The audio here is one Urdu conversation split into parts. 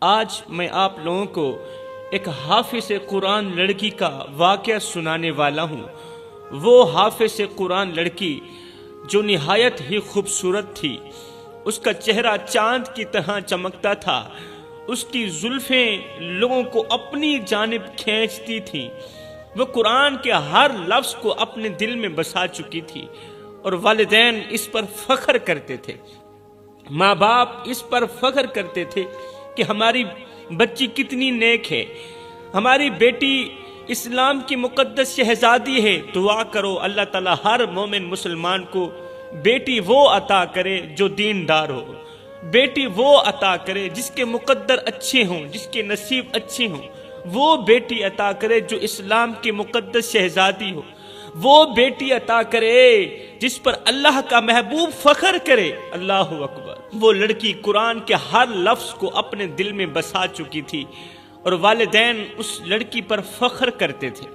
آج میں آپ لوگوں کو ایک حافظ قرآن لڑکی کا واقعہ سنانے والا ہوں۔ وہ حافظ قرآن لڑکی جو نہایت ہی خوبصورت تھی، اس کا چہرہ چاند کی طرح چمکتا تھا، اس کی زلفیں لوگوں کو اپنی جانب کھینچتی تھیں، وہ قرآن کے ہر لفظ کو اپنے دل میں بسا چکی تھی، اور والدین اس پر فخر کرتے تھے، ماں باپ اس پر فخر کرتے تھے کہ ہماری بچی کتنی نیک ہے، ہماری بیٹی اسلام کی مقدس شہزادی ہے۔ دعا کرو اللہ تعالیٰ ہر مومن مسلمان کو بیٹی وہ عطا کرے جو دیندار ہو، بیٹی وہ عطا کرے جس کے مقدر اچھے ہوں، جس کے نصیب اچھے ہوں، وہ بیٹی عطا کرے جو اسلام کی مقدس شہزادی ہو، وہ بیٹی عطا کرے جس پر اللہ کا محبوب فخر کرے۔ اللہ اکبر۔ وہ لڑکی قرآن کے ہر لفظ کو اپنے دل میں بسا چکی تھی، اور والدین اس لڑکی پر فخر کرتے تھے،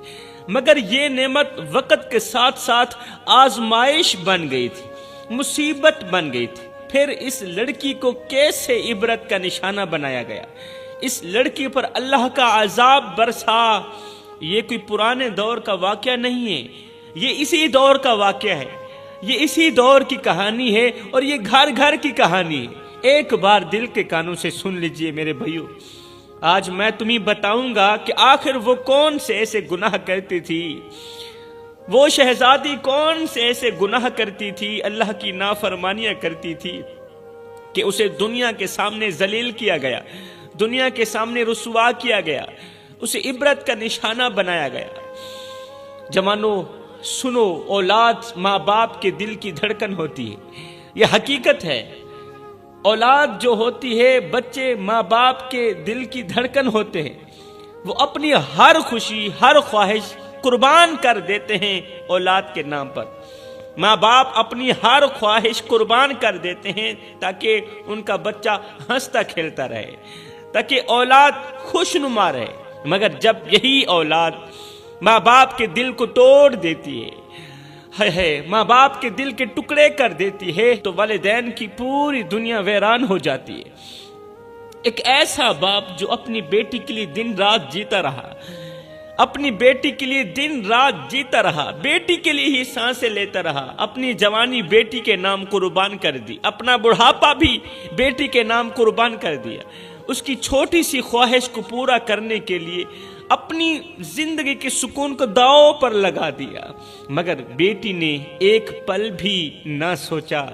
مگر یہ نعمت وقت کے ساتھ ساتھ آزمائش بن گئی تھی، مصیبت بن گئی تھی۔ پھر اس لڑکی کو کیسے عبرت کا نشانہ بنایا گیا، اس لڑکی پر اللہ کا عذاب برسا۔ یہ کوئی پرانے دور کا واقعہ نہیں ہے، یہ اسی دور کا واقعہ ہے، یہ اسی دور کی کہانی ہے، اور یہ گھر گھر کی کہانی ہے۔ ایک بار دل کے کانوں سے سن لیجئے میرے بھائیو، آج میں تمہیں بتاؤں گا کہ آخر وہ کون سے ایسے گناہ کرتی تھی، وہ شہزادی کون سے ایسے گناہ کرتی تھی، اللہ کی نافرمانیاں کرتی تھی کہ اسے دنیا کے سامنے ذلیل کیا گیا، دنیا کے سامنے رسوا کیا گیا، اسے عبرت کا نشانہ بنایا گیا۔ جوانو سنو، اولاد ماں باپ کے دل کی دھڑکن ہوتی ہے، یہ حقیقت ہے۔ اولاد جو ہوتی ہے، بچے ماں باپ کے دل کی دھڑکن ہوتے ہیں، وہ اپنی ہر خوشی ہر خواہش قربان کر دیتے ہیں اولاد کے نام پر۔ ماں باپ اپنی ہر خواہش قربان کر دیتے ہیں تاکہ ان کا بچہ ہنستا کھیلتا رہے، تاکہ اولاد خوشنما رہے، مگر جب یہی اولاد ماں باپ کے دل کو توڑ دیتی ہے، ماں باپ کے دل کے ٹکڑے کر دیتی ہے، تو والدین کی پوری دنیا ویران ہو جاتی ہے۔ ایک ایسا باپ جو اپنی بیٹی کے لیے دن رات جیتا رہا، اپنی بیٹی کے لیے دن رات جیتا رہا، بیٹی کے لیے ہی سانسیں لیتا رہا، اپنی جوانی بیٹی کے نام قربان کر دی، اپنا بڑھاپا بھی بیٹی کے نام قربان کر دیا، اس کی چھوٹی سی خواہش کو پورا کرنے کے لیے اپنی زندگی کے سکون کو داؤ پر لگا دیا، مگر بیٹی نے ایک پل بھی نہ سوچا۔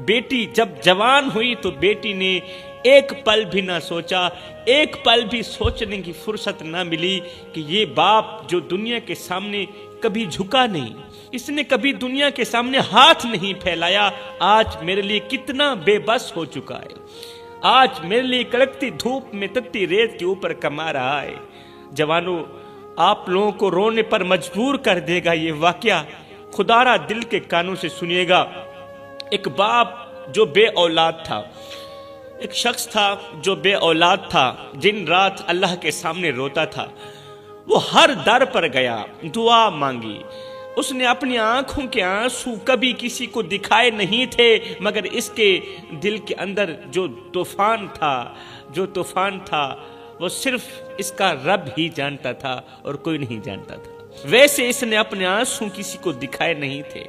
بیٹی جب جوان ہوئی تو بیٹی نے ایک پل بھی نہ سوچا، ایک پل بھی سوچنے کی فرصت نہ ملی کہ یہ باپ جو دنیا کے سامنے کبھی جھکا نہیں، اس نے کبھی دنیا کے سامنے ہاتھ نہیں پھیلایا، آج میرے لیے کتنا بے بس ہو چکا ہے، آج میرے لیے کڑکتی دھوپ میں تتی ریت کے اوپر کما رہا ہے۔ جوانو، آپ لوگوں کو رونے پر مجبور کر دے گا یہ واقعہ، خدا را دل کے کانوں سے سنیے گا۔ ایک باپ جو بے اولاد تھا، ایک شخص تھا جو بے اولاد تھا، دن رات اللہ کے سامنے روتا تھا، وہ ہر در پر گیا، دعا مانگی، اس نے اپنی آنکھوں کے آنسو کبھی کسی کو دکھائے نہیں تھے، مگر اس کے دل کے اندر جو طوفان تھا وہ صرف اس کا رب ہی جانتا تھا اور کوئی نہیں جانتا تھا۔ ویسے اس نے اپنے آنسو کسی کو دکھائے نہیں تھے،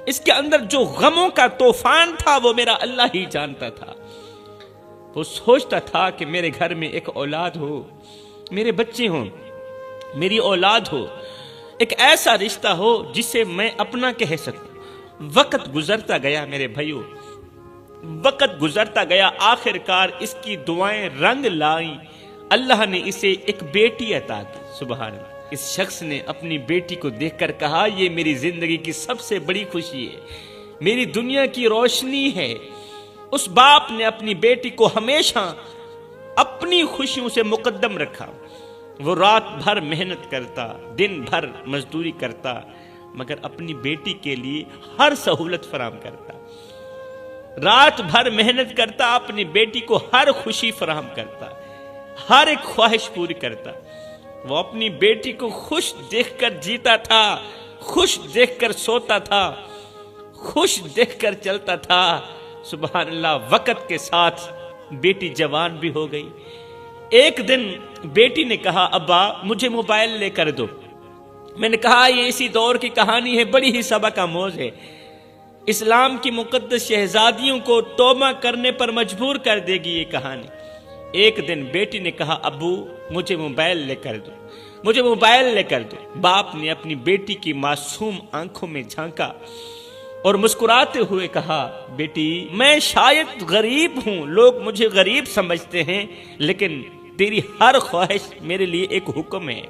اس کے اندر جو غموں کا طوفان تھا وہ میرا اللہ ہی جانتا تھا۔ وہ سوچتا تھا کہ میرے گھر میں ایک اولاد ہو، میرے بچے ہوں، میری اولاد ہو، ایک ایسا رشتہ ہو جسے میں اپنا کہہ سکوں۔ وقت گزرتا گیا میرے بھائیو، وقت گزرتا گیا، آخرکار اس کی دعائیں رنگ لائیں، اللہ نے اسے ایک بیٹی عطا کی۔ سبحان اللہ۔ اس شخص نے اپنی بیٹی کو دیکھ کر کہا، یہ میری زندگی کی سب سے بڑی خوشی ہے، میری دنیا کی روشنی ہے۔ اس باپ نے اپنی بیٹی کو ہمیشہ اپنی خوشیوں سے مقدم رکھا، وہ رات بھر محنت کرتا، دن بھر مزدوری کرتا، مگر اپنی بیٹی کے لیے ہر سہولت فراہم کرتا، رات بھر محنت کرتا، اپنی بیٹی کو ہر خوشی فراہم کرتا، ہر ایک خواہش پوری کرتا۔ وہ اپنی بیٹی کو خوش دیکھ کر جیتا تھا، خوش دیکھ کر سوتا تھا، خوش دیکھ کر چلتا تھا۔ سبحان اللہ۔ وقت کے ساتھ بیٹی جوان بھی ہو گئی، ایک دن بیٹی نے کہا ابا مجھے موبائل لے کر دو۔ میں نے کہا یہ اسی دور کی کہانی ہے، بڑی ہی سبق آموز ہے، اسلام کی مقدس شہزادیوں کو توبہ کرنے پر مجبور کر دے گی یہ کہانی۔ ایک دن بیٹی نے کہا ابو مجھے موبائل لے کر دو، مجھے موبائل لے کر دو۔ باپ نے اپنی بیٹی کی معصوم آنکھوں میں جھانکا اور مسکراتے ہوئے کہا بیٹی میں شاید غریب ہوں، لوگ مجھے غریب سمجھتے ہیں، لیکن تیری ہر خواہش میرے لیے ایک حکم ہے،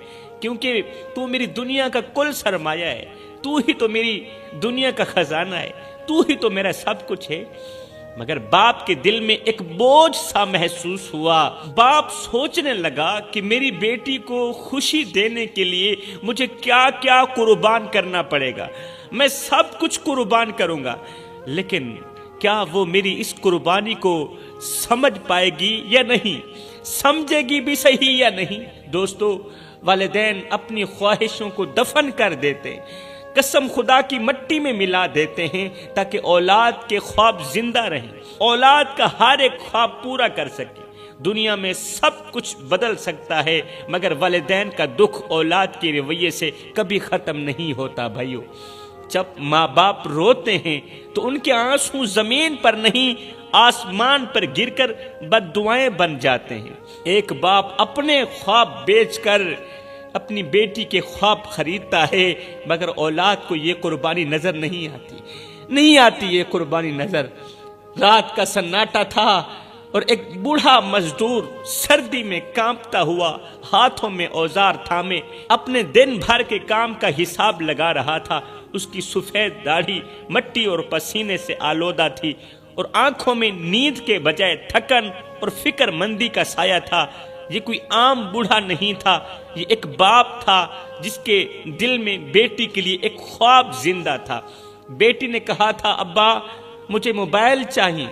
کیونکہ تو میری دنیا کا کل سرمایہ ہے، تو ہی تو میری دنیا کا خزانہ ہے، تو ہی تو میرا سب کچھ ہے۔ مگر باپ کے دل میں ایک بوجھ سا محسوس ہوا۔ باپ سوچنے لگا کہ میری بیٹی کو خوشی دینے کے لیے مجھے کیا کیا قربان کرنا پڑے گا، میں سب کچھ قربان کروں گا، لیکن کیا وہ میری اس قربانی کو سمجھ پائے گی یا نہیں، سمجھے گی بھی صحیح یا نہیں۔ دوستو، والدین اپنی خواہشوں کو دفن کر دیتے، قسم خدا کی مٹی میں ملا دیتے ہیں تاکہ اولاد کے خواب زندہ رہیں، اولاد کا ہر ایک خواب پورا کر سکے۔ دنیا میں سب کچھ بدل سکتا ہے، مگر والدین کا دکھ اولاد کے رویے سے کبھی ختم نہیں ہوتا۔ بھائیو، جب ماں باپ روتے ہیں تو ان کے آنسو زمین پر نہیں آسمان پر گر کر بد دعائیں بن جاتے ہیں۔ ایک باپ اپنے خواب بیچ کر اپنی بیٹی کے خواب خریدتا ہے، مگر اولاد کو یہ قربانی نظر نہیں آتی یہ قربانی نظر۔ رات کا سناٹا تھا اور ایک بوڑھا مزدور سردی میں کانپتا ہوا ہاتھوں میں اوزار تھامے اپنے دن بھر کے کام کا حساب لگا رہا تھا۔ اس کی سفید داڑھی مٹی اور پسینے سے آلودہ تھی اور آنکھوں میں نیند کے بجائے تھکن اور فکر مندی کا سایہ تھا۔ یہ کوئی عام بوڑھا نہیں تھا، یہ ایک باپ تھا جس کے دل میں بیٹی کے لیے ایک خواب زندہ تھا۔ بیٹی نے کہا تھا ابا مجھے موبائل چاہیے،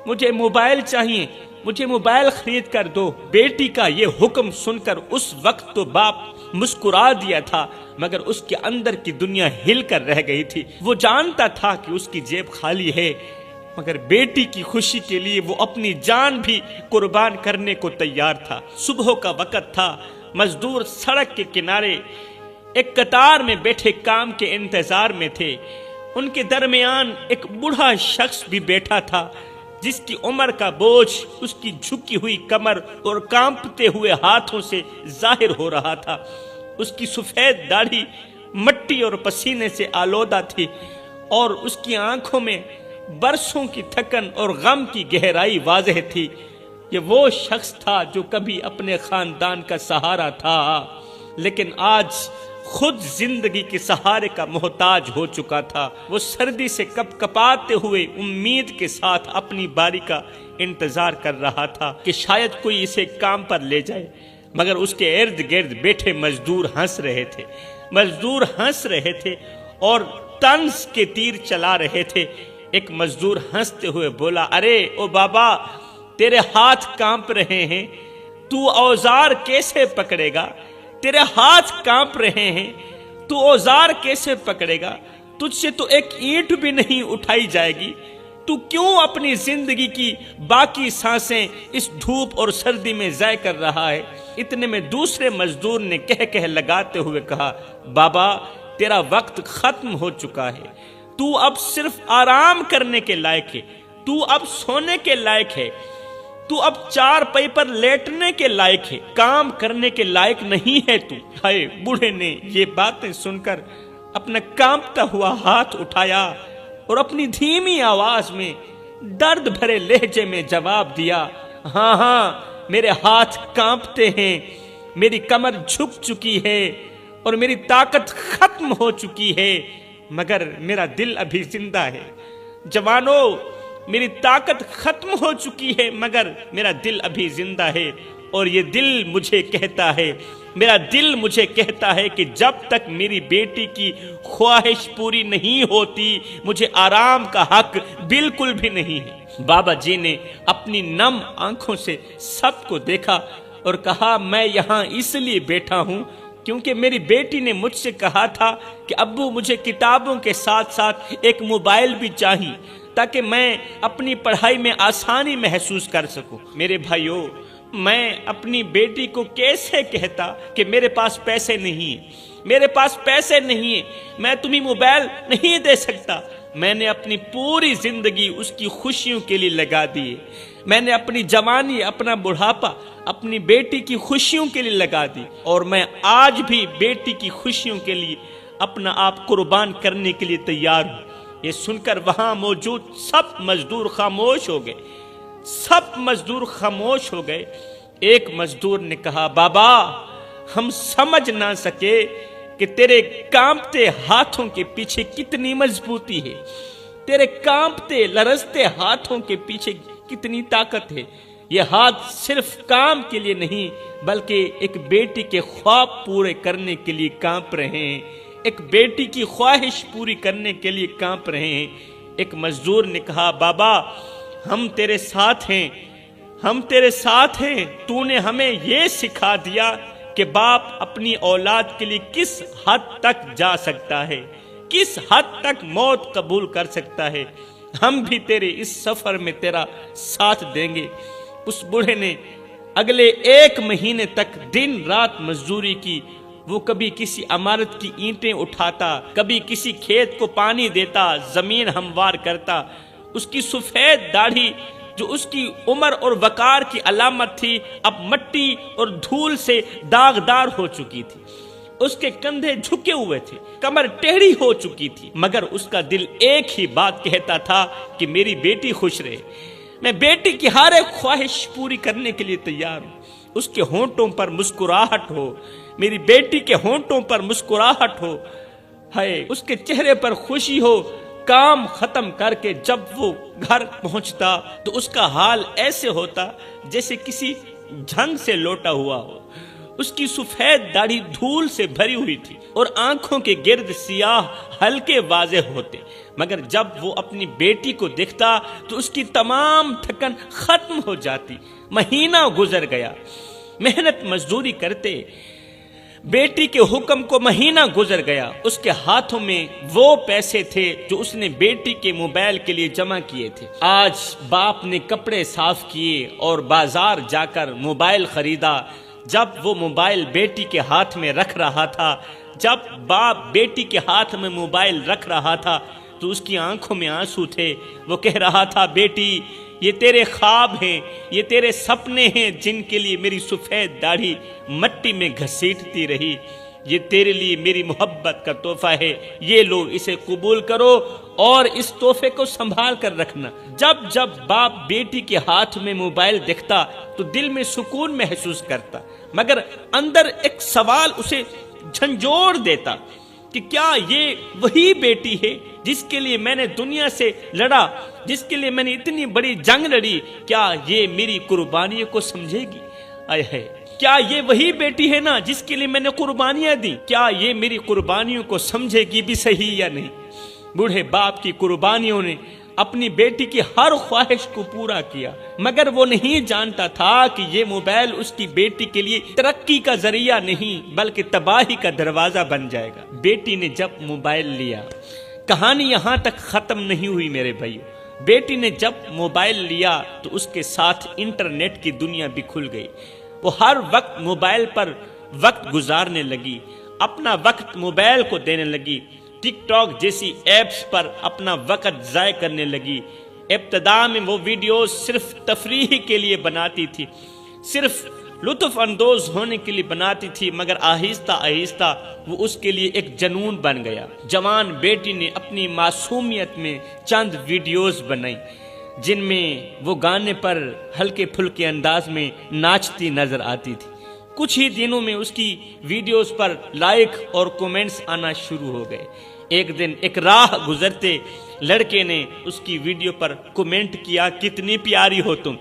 مجھے موبائل چاہیے، مجھے موبائل خرید کر دو۔ بیٹی کا یہ حکم سن کر اس وقت تو باپ مسکرا دیا تھا، مگر اس کے اندر کی دنیا ہل کر رہ گئی تھی۔ وہ جانتا تھا کہ اس کی جیب خالی ہے، مگر بیٹی کی خوشی کے لیے وہ اپنی جان بھی قربان کرنے کو تیار تھا۔ صبح کا وقت تھا، مزدور سڑک کے کنارے ایک قطار میں بیٹھے کام کے انتظار میں تھے۔ ان کے درمیان ایک بوڑھا شخص بھی بیٹھا تھا جس کی عمر کا بوجھ اس کی جھکی ہوئی کمر اور کانپتے ہوئے ہاتھوں سے ظاہر ہو رہا تھا۔ اس کی سفید داڑھی مٹی اور پسینے سے آلودہ تھی اور اس کی آنکھوں میں برسوں کی تھکن اور غم کی گہرائی واضح تھی۔ یہ وہ شخص تھا جو کبھی اپنے خاندان کا سہارا تھا، لیکن آج خود زندگی کے سہارے کا محتاج ہو چکا تھا۔ وہ سردی سے کپ کپاتے ہوئے امید کے ساتھ اپنی باری کا انتظار کر رہا تھا کہ شاید کوئی اسے کام پر لے جائے، مگر اس کے ارد گرد بیٹھے مزدور ہنس رہے تھے اور طنز کے تیر چلا رہے تھے۔ ایک مزدور ہنستے ہوئے بولا ارے او بابا، تیرے ہاتھ کانپ رہے ہیں، تو اوزار کیسے پکڑے گا؟ تیرے ہاتھ کانپ رہے ہیں، تو اوزار کیسے پکڑے گا؟ تجھ سے تو ایک اینٹ بھی نہیں اٹھائی جائے گی، تو کیوں اپنی زندگی کی باقی سانسیں اس دھوپ اور سردی میں ضائع کر رہا ہے؟ اتنے میں دوسرے مزدور نے کہہ لگاتے ہوئے کہا بابا، تیرا وقت ختم ہو چکا ہے، تو اب صرف آرام کرنے کے لائق ہے، تو اب سونے کے لائق ہے، تو اب چار پائی پر لیٹنے کے لائق ہے، کام کرنے کے لائق نہیں ہے تو۔ ہائے، بوڑھے نے یہ باتیں سن کر اپنا کانپتا ہوا ہاتھ اٹھایا اور اپنی دھیمی آواز میں درد بھرے لہجے میں جواب دیا، ہاں میرے ہاتھ کانپتے ہیں، میری کمر جھک چکی ہے اور میری طاقت ختم ہو چکی ہے، مگر میرا دل ابھی زندہ ہے۔ جوانوں، میری طاقت ختم ہو چکی ہے مگر میرا دل ابھی زندہ ہے، اور یہ دل مجھے کہتا ہے، میرا دل مجھے کہتا ہے کہ جب تک میری بیٹی کی خواہش پوری نہیں ہوتی مجھے آرام کا حق بالکل بھی نہیں ہے۔ بابا جی نے اپنی نم آنکھوں سے سب کو دیکھا اور کہا، میں یہاں اس لیے بیٹھا ہوں کیونکہ میری بیٹی نے مجھ سے کہا تھا کہ ابو مجھے کتابوں کے ساتھ ساتھ ایک موبائل بھی چاہیے تاکہ میں اپنی پڑھائی میں آسانی محسوس کر سکوں۔ میرے بھائیوں، میں اپنی بیٹی کو کیسے کہتا کہ میرے پاس پیسے نہیں ہیں، میرے پاس پیسے نہیں ہیں، میں تمہیں موبائل نہیں دے سکتا۔ میں نے اپنی پوری زندگی اس کی خوشیوں کے لیے لگا دی، میں نے اپنی جوانی، اپنا بڑھاپا اپنی بیٹی کی خوشیوں کے لیے لگا دی، اور میں آج بھی بیٹی کی خوشیوں کے لیے اپنا آپ قربان کرنے کے لیے تیار ہوں۔ یہ سن کر وہاں موجود سب مزدور خاموش ہو گئے، سب مزدور خاموش ہو گئے۔ ایک مزدور نے کہا، بابا ہم سمجھ نہ سکے کہ تیرے کانپتے ہاتھوں کے پیچھے کتنی مضبوطی ہے، تیرے کانپتے لرزتے ہاتھوں کے پیچھے کتنی طاقت ہے۔ یہ ہاتھ صرف کام کے لیے نہیں بلکہ ایک بیٹی کے خواب پورے کرنے کے لیے کانپ رہے ہیں، ایک بیٹی کی خواہش پوری کرنے کے لیے کانپ رہے ہیں۔ ایک مزدور نے کہا، بابا ہم تیرے ساتھ ہیں، ہم تیرے ساتھ ہیں۔ تو نے ہمیں یہ سکھا دیا کہ باپ اپنی اولاد کے لیے کس حد تک جا سکتا ہے، کس حد تک موت قبول کر سکتا ہے۔ ہم بھی تیرے اس سفر میں تیرا ساتھ دیں گے۔ اس بوڑھے نے اگلے 1 مہینے تک دن رات مزدوری کی۔ وہ کبھی کسی عمارت کی اینٹیں اٹھاتا، کبھی کسی کھیت کو پانی دیتا، زمین ہموار کرتا۔ اس کی سفید داڑھی جو اس کی عمر اور وقار کی علامت تھی اب مٹی اور دھول سے داغدار ہو چکی تھی۔ اس کے کندھے جھکے ہوئے تھے، کمر ٹیڑھی ہو چکی تھی، مگر اس کا دل ایک ہی بات کہتا تھا کہ میری بیٹی خوش رہے، میں بیٹی کی ہر ایک خواہش پوری کرنے کے لیے تیار ہوں۔ اس کے ہونٹوں پر مسکراہٹ ہو، میری بیٹی کے ہونٹوں پر مسکراہٹ ہو، ہے اس کے چہرے پر خوشی ہو۔ کام ختم کر کے جب وہ گھر پہنچتا تو اس کا حال ایسے ہوتا جیسے کسی جنگ سے لوٹا ہوا ہو۔ اس کی سفید داڑھی دھول سے بھری ہوئی تھی اور آنکھوں کے گرد سیاہ ہلکے واضح ہوتے، مگر جب وہ اپنی بیٹی کو دیکھتا تو اس کی تمام تھکن ختم ہو جاتی۔ مہینہ گزر گیا، محنت مزدوری کرتے بیٹی کے حکم کو مہینہ گزر گیا۔ اس کے ہاتھوں میں وہ پیسے تھے جو اس نے بیٹی کے موبائل کے لیے جمع کیے تھے۔ آج باپ نے کپڑے صاف کیے اور بازار جا کر موبائل خریدا۔ جب وہ موبائل بیٹی کے ہاتھ میں رکھ رہا تھا، جب باپ بیٹی کے ہاتھ میں موبائل رکھ رہا تھا تو اس کی آنکھوں میں آنسو تھے۔ وہ کہہ رہا تھا، بیٹی یہ تیرے خواب ہیں، یہ تیرے سپنے ہیں جن کے لیے میری سفید داڑھی مٹی میں گھسیٹتی رہی۔ یہ تیرے لیے میری محبت کا تحفہ ہے، یہ لو، اسے قبول کرو اور اس تحفے کو سنبھال کر رکھنا۔ جب جب باپ بیٹی کے ہاتھ میں موبائل دیکھتا تو دل میں سکون محسوس کرتا، مگر اندر ایک سوال اسے جھنجھوڑ دیتا کہ کیا یہ وہی بیٹی ہے جس کے لیے میں نے دنیا سے لڑا، جس کے لیے میں نے اتنی بڑی جنگ لڑی؟ کیا یہ میری قربانیوں کو سمجھے گی؟ آئے ہے، کیا یہ وہی بیٹی ہے نا جس کے لیے میں نے قربانیاں دی؟ کیا یہ میری قربانیوں کو سمجھے گی بھی صحیح یا نہیں؟ بوڑھے باپ کی قربانیوں نے اپنی بیٹی کی ہر خواہش کو پورا کیا، مگر وہ نہیں جانتا تھا کہ یہ موبائل اس کی بیٹی کے لیے ترقی کا ذریعہ نہیں بلکہ تباہی کا دروازہ بن جائے گا۔ بیٹی نے جب موبائل لیا، کہانی یہاں تک ختم نہیں ہوئی میرے بھائیو۔ بیٹی نے جب موبائل لیا تو اس کے ساتھ انٹرنیٹ کی دنیا بھی کھل گئی۔ وہ ہر وقت موبائل پر وقت گزارنے لگی، اپنا وقت موبائل کو دینے لگی، ٹک ٹاک جیسی ایپس پر اپنا وقت ضائع کرنے لگی۔ ابتدا میں وہ ویڈیوز صرف تفریح کے لیے بناتی تھی، صرف لطف اندوز ہونے کے لیے بناتی تھی، مگر آہستہ آہستہ وہ اس کے لیے ایک جنون بن گیا۔ جوان بیٹی نے اپنی معصومیت میں چند ویڈیوز بنائی جن میں وہ گانے پر ہلکے پھلکے انداز میں ناچتی نظر آتی تھی۔ کچھ ہی دنوں میں اس کی ویڈیوز پر لائک اور کومنٹس آنا شروع ہو گئے۔ ایک دن ایک راہ گزرتے لڑکے نے اس کی ویڈیو پر کومنٹ کیا، کتنی پیاری ہو تم،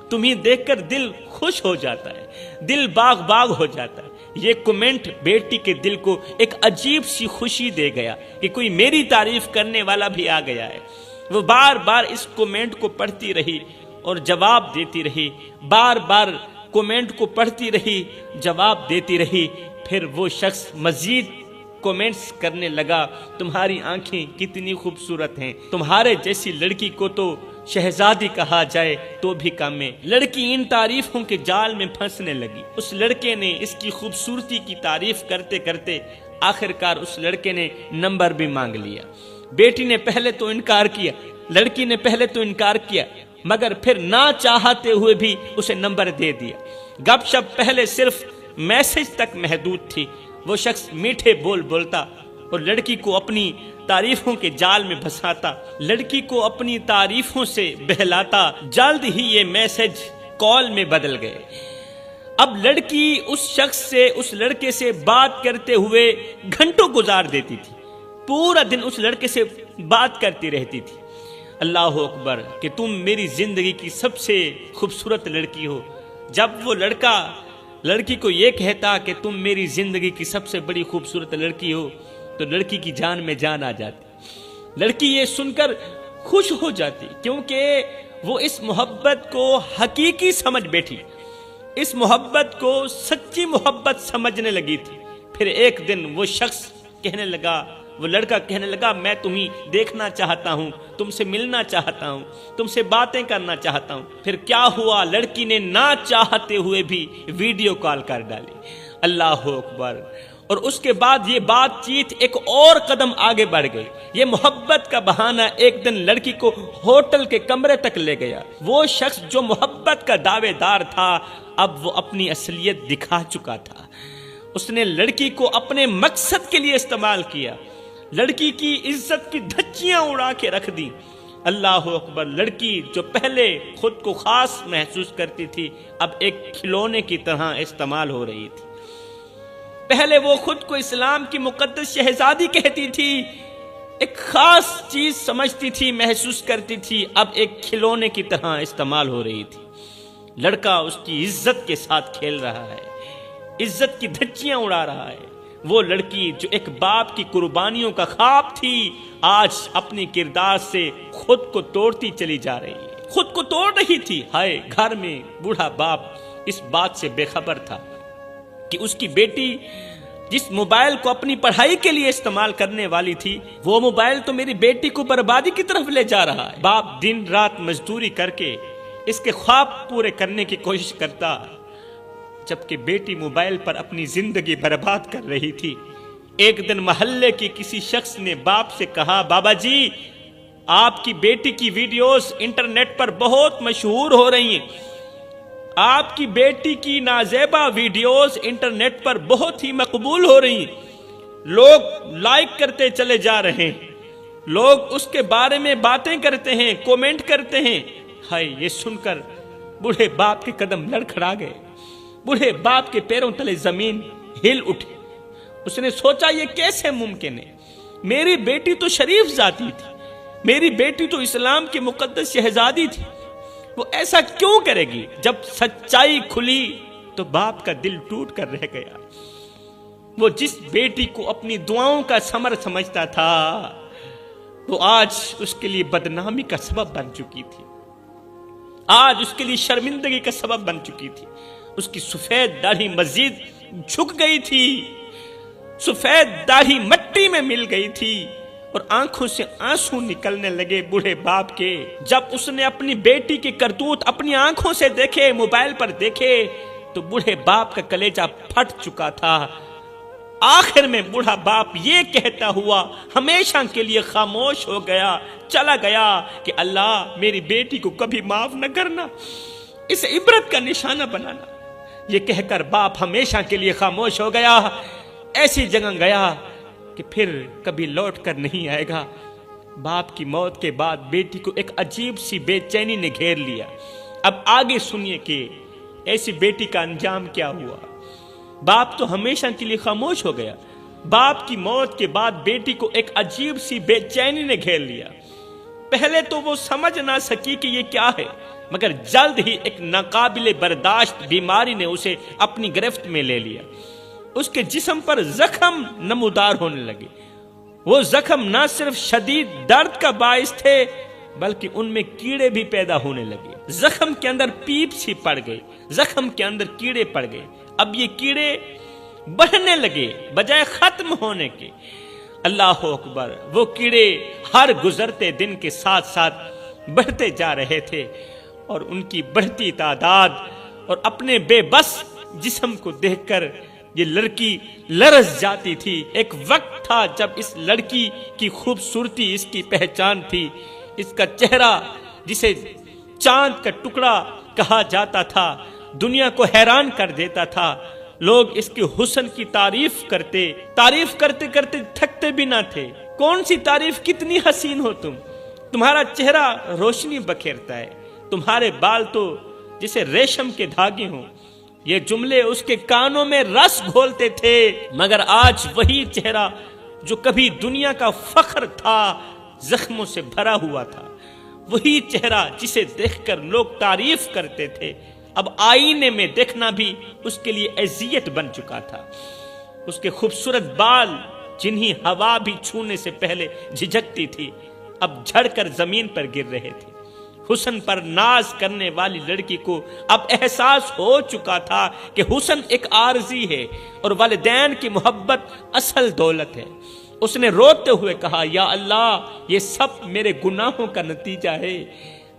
تمہیں دیکھ کر دل خوش ہو جاتا ہے، دل باغ باغ ہو جاتا ہے۔ یہ کومنٹ بیٹی کے دل کو ایک عجیب سی خوشی دے گیا کہ کوئی میری تعریف کرنے والا بھی آ گیا ہے۔ وہ بار بار اس کومنٹ کو پڑھتی رہی اور جواب دیتی رہی، بار بار کومنٹ کو پڑھتی رہی، جواب دیتی رہی۔ پھر وہ شخص مزید کومنٹس کرنے لگا، تمہاری آنکھیں کتنی خوبصورت ہیں، تمہارے جیسی لڑکی کو تو شہزادی کہا جائے تو بھی کم ہے۔ لڑکی ان تعریفوں کے جال میں پھنسنے لگی۔ اس لڑکے نے اس کی خوبصورتی کی تعریف کرتے کرتے آخرکار اس لڑکے نے نمبر بھی مانگ لیا۔ بیٹی نے پہلے تو انکار کیا، لڑکی نے پہلے تو انکار کیا، مگر پھر نہ چاہتے ہوئے بھی اسے نمبر دے دیا۔ گپ شپ پہلے صرف میسج تک محدود تھی۔ وہ شخص میٹھے بول بولتا اور لڑکی کو اپنی تعریفوں کے جال میں پھنساتا، لڑکی کو اپنی تعریفوں سے بہلاتا۔ جلد ہی یہ میسج کال میں بدل گئے۔ اب لڑکی اس شخص سے، اس لڑکے سے بات کرتے ہوئے گھنٹوں گزار دیتی تھی، پورا دن اس لڑکے سے بات کرتی رہتی تھی۔ اللہ اکبر کہ تم میری زندگی کی سب سے خوبصورت لڑکی ہو۔ جب وہ لڑکا لڑکی کو یہ کہتا کہ تم میری زندگی کی سب سے بڑی خوبصورت لڑکی ہو تو لڑکی کی جان میں جان آ جاتی۔ لڑکی یہ سن کر خوش ہو جاتی کیونکہ وہ اس محبت کو حقیقی سمجھ بیٹھی، اس محبت کو سچی محبت سمجھنے لگی تھی۔ پھر ایک دن وہ شخص کہنے لگا، وہ لڑکا کہنے لگا، میں تمہیں دیکھنا چاہتا ہوں، تم سے ملنا چاہتا ہوں، تم سے باتیں کرنا چاہتا ہوں۔ پھر کیا ہوا، لڑکی نے نہ چاہتے ہوئے بھی ویڈیو کال کر ڈالی۔ اللہ اکبر۔ اور اس کے بعد یہ بات چیت ایک اور قدم آگے بڑھ گئی۔ یہ محبت کا بہانہ ایک دن لڑکی کو ہوٹل کے کمرے تک لے گیا۔ وہ شخص جو محبت کا دعوے دار تھا اب وہ اپنی اصلیت دکھا چکا تھا۔ اس نے لڑکی کو اپنے مقصد کے لیے استعمال کیا، لڑکی کی عزت کی دھچیاں اڑا کے رکھ دی۔ اللہ اکبر۔ لڑکی جو پہلے خود کو خاص محسوس کرتی تھی اب ایک کھلونے کی طرح استعمال ہو رہی تھی۔ پہلے وہ خود کو اسلام کی مقدس شہزادی کہتی تھی، ایک خاص چیز سمجھتی تھی، محسوس کرتی تھی، اب ایک کھلونے کی طرح استعمال ہو رہی تھی۔ لڑکا اس کی عزت کے ساتھ کھیل رہا ہے، عزت کی دھچیاں اڑا رہا ہے۔ وہ لڑکی جو ایک باپ کی قربانیوں کا خواب تھی آج اپنی کردار سے خود کو توڑتی چلی جا رہی ہے، خود کو توڑ رہی تھی۔ ہائے، گھر میں بوڑھا باپ اس بات سے بے خبر تھا کہ اس کی بیٹی جس موبائل کو اپنی پڑھائی کے لیے استعمال کرنے والی تھی وہ موبائل تو میری بیٹی کو بربادی کی طرف لے جا رہا ہے۔ باپ دن رات مزدوری کر کے اس کے خواب پورے کرنے کی کوشش کرتا، جبکہ بیٹی موبائل پر اپنی زندگی برباد کر رہی تھی۔ ایک دن محلے کی کسی شخص نے باپ سے کہا، بابا جی آپ کی بیٹی کی ویڈیوز انٹرنیٹ پر بہت مشہور ہو رہی ہیں، آپ کی بیٹی کی نازیبا ویڈیوز انٹرنیٹ پر بہت ہی مقبول ہو رہی ہیں، لوگ لائک کرتے چلے جا رہے ہیں، لوگ اس کے بارے میں باتیں کرتے ہیں، کومنٹ کرتے ہیں۔ ہائے، یہ سن کر بوڑھے باپ کے قدم لڑکھڑا گئے، بوڑھے باپ کے پیروں تلے زمین ہل اٹھی۔ اس نے سوچا یہ کیسے ممکن ہے؟ میری بیٹی تو شریف ذاتی تھی، میری بیٹی تو اسلام کی مقدس شہزادی تھی، وہ ایسا کیوں کرے گی؟ جب سچائی کھلی تو باپ کا دل ٹوٹ کر رہ گیا۔ وہ جس بیٹی کو اپنی دعاؤں کا ثمر سمجھتا تھا وہ آج اس کے لیے بدنامی کا سبب بن چکی تھی، آج اس کے لیے شرمندگی کا سبب بن چکی تھی۔ اس کی سفید داڑھی مزید جھک گئی تھی، سفید داڑھی مٹی میں مل گئی تھی اور آنکھوں سے آنسو نکلنے لگے بوڑھے باپ کے۔ جب اس نے اپنی بیٹی کے کرتوت اپنی آنکھوں سے دیکھے، موبائل پر دیکھے، تو بوڑھے باپ کا کلیجہ پھٹ چکا تھا۔ آخر میں بوڑھا باپ یہ کہتا ہوا ہمیشہ کے لیے خاموش ہو گیا، چلا گیا کہ اللہ میری بیٹی کو کبھی معاف نہ کرنا، اسے عبرت کا نشانہ بنانا۔ یہ کہہ کر باپ ہمیشہ کے لیے خاموش ہو گیا، ایسی جگہ گیا کہ پھر کبھی لوٹ کر نہیں آئے گا۔ باپ کی موت کے بعد بیٹی کو ایک عجیب سی بے چینی نے گھیر لیا۔ اب آگے سنیے کہ ایسی بیٹی کا انجام کیا ہوا۔ باپ تو ہمیشہ کے لیے خاموش ہو گیا، باپ کی موت کے بعد بیٹی کو ایک عجیب سی بے چینی نے گھیر لیا۔ پہلے تو وہ سمجھ نہ سکی کہ یہ کیا ہے، مگر جلد ہی ایک ناقابل برداشت بیماری نے اسے اپنی گرفت میں لے لیا۔ اس کے جسم پر زخم نمودار ہونے لگے۔ وہ زخم نہ صرف شدید درد کا باعث تھے بلکہ ان میں کیڑے بھی پیدا ہونے لگے۔ زخم کے اندر پیپ سی پڑ گئی، زخم کے اندر کیڑے پڑ گئے۔ اب یہ کیڑے بڑھنے لگے بجائے ختم ہونے کے۔ اللہ اکبر۔ وہ کیڑے ہر گزرتے دن کے ساتھ ساتھ بڑھتے جا رہے تھے اور ان کی بڑھتی تعداد اور اپنے بے بس جسم کو دیکھ کر یہ لڑکی لرز جاتی تھی۔ ایک وقت تھا جب اس لڑکی کی خوبصورتی اس کی پہچان تھی، اس کا چہرہ جسے چاند کا ٹکڑا کہا جاتا تھا دنیا کو حیران کر دیتا تھا۔ لوگ اس کے حسن کی تعریف کرتے کرتے تھکتے بھی نہ تھے۔ کون سی تعریف، کتنی حسین ہو تم، تمہارا چہرہ روشنی بکھیرتا ہے، تمہارے بال تو جسے ریشم کے دھاگے ہوں۔ یہ جملے اس کے کانوں میں رس گھولتے تھے، مگر آج وہی چہرہ جو کبھی دنیا کا فخر تھا زخموں سے بھرا ہوا تھا، وہی چہرہ جسے دیکھ کر لوگ تعریف کرتے تھے، اب آئینے میں دیکھنا بھی اس کے لیے اذیت بن چکا تھا۔ اس کے خوبصورت بال جنہیں ہوا بھی چھونے سے پہلے جھجکتی تھی، اب جھڑ کر زمین پر گر رہے تھے۔ حسن پر ناز کرنے والی لڑکی کو اب احساس ہو چکا تھا کہ حسن ایک عارضی ہے اور والدین کی محبت اصل دولت ہے۔ اس نے روتے ہوئے کہا، یا اللہ، یہ سب میرے گناہوں کا نتیجہ ہے۔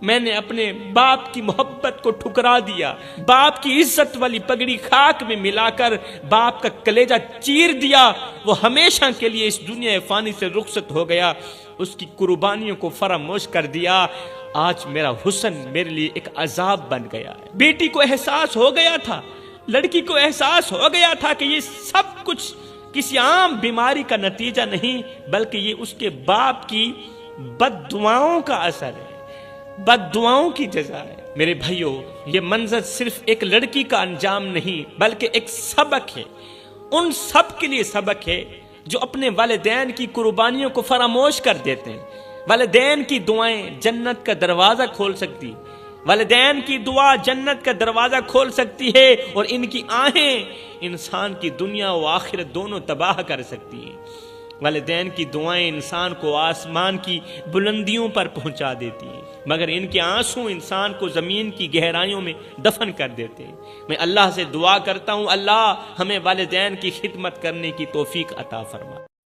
میں نے اپنے باپ کی محبت کو ٹھکرا دیا، باپ کی عزت والی پگڑی خاک میں ملا کر باپ کا کلیجہ چیر دیا۔ وہ ہمیشہ کے لیے اس دنیا فانی سے رخصت ہو گیا، اس کی قربانیوں کو فراموش کر دیا۔ آج میرا حسن میرے لیے ایک عذاب بن گیا ہے۔ بیٹی کو احساس ہو گیا تھا، لڑکی کو احساس ہو گیا تھا کہ یہ سب کچھ کسی عام بیماری کا نتیجہ نہیں، بلکہ یہ اس کے باپ کی بد دعاؤں کا اثر ہے، بد دعاؤں کی جزا ہے۔ میرے بھائیوں، یہ منظر صرف ایک لڑکی کا انجام نہیں بلکہ ایک سبق ہے، ان سب کے لیے سبق ہے جو اپنے والدین کی قربانیوں کو فراموش کر دیتے ہیں۔ والدین کی دعائیں جنت کا دروازہ کھول سکتی، والدین کی دعا جنت کا دروازہ کھول سکتی ہے، اور ان کی آہیں انسان کی دنیا و آخرت دونوں تباہ کر سکتی ہیں۔ والدین کی دعائیں انسان کو آسمان کی بلندیوں پر پہنچا دیتی ہیں، مگر ان کے آنسو انسان کو زمین کی گہرائیوں میں دفن کر دیتے ہیں۔ میں اللہ سے دعا کرتا ہوں، اللہ ہمیں والدین کی خدمت کرنے کی توفیق عطا فرما۔